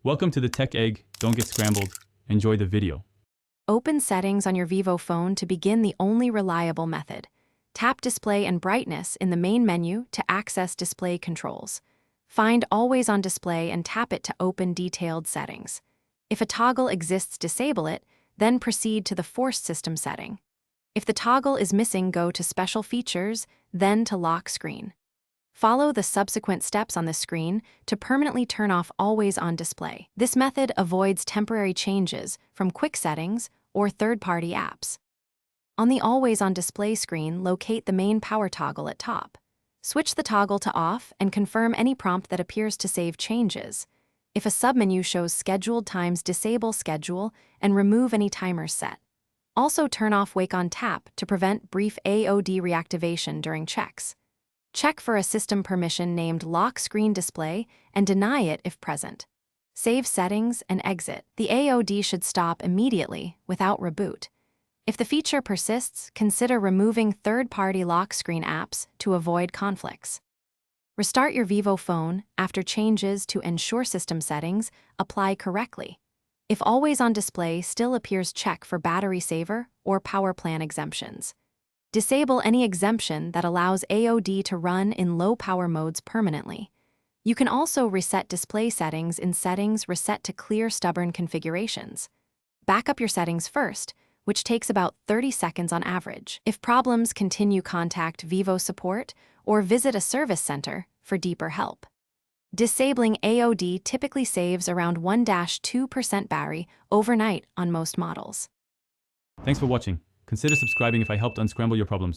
Welcome to the Tech Egg. Don't get scrambled. Enjoy the video. Open Settings on your Vivo phone to begin the only reliable method. Tap Display and Brightness in the main menu to access display controls. Find Always on Display and tap it to open detailed settings. If a toggle exists, disable it, then proceed to the Forced System setting. If the toggle is missing, go to Special Features, then to Lock Screen. Follow the subsequent steps on the screen to permanently turn off Always on Display. This method avoids temporary changes from quick settings or third-party apps. On the Always on Display screen, locate the main power toggle at top. Switch the toggle to off and confirm any prompt that appears to save changes. If a submenu shows scheduled times, disable schedule and remove any timers set. Also turn off Wake on Tap to prevent brief AOD reactivation during checks. Check for a system permission named Lock Screen Display and deny it if present. Save settings and exit. The AOD should stop immediately without reboot. If the feature persists, consider removing third-party lock screen apps to avoid conflicts. Restart your Vivo phone after changes to ensure system settings apply correctly. If Always on Display still appears, check for battery saver or power plan exemptions. Disable any exemption that allows AOD to run in low power modes permanently. You can also reset display settings in Settings, Reset to clear stubborn configurations. Back up your settings first, which takes about 30 seconds on average. If problems continue, contact Vivo support or visit a service center for deeper help. Disabling AOD typically saves around 1–2% battery overnight on most models. Thanks for watching. Consider subscribing if I helped unscramble your problems.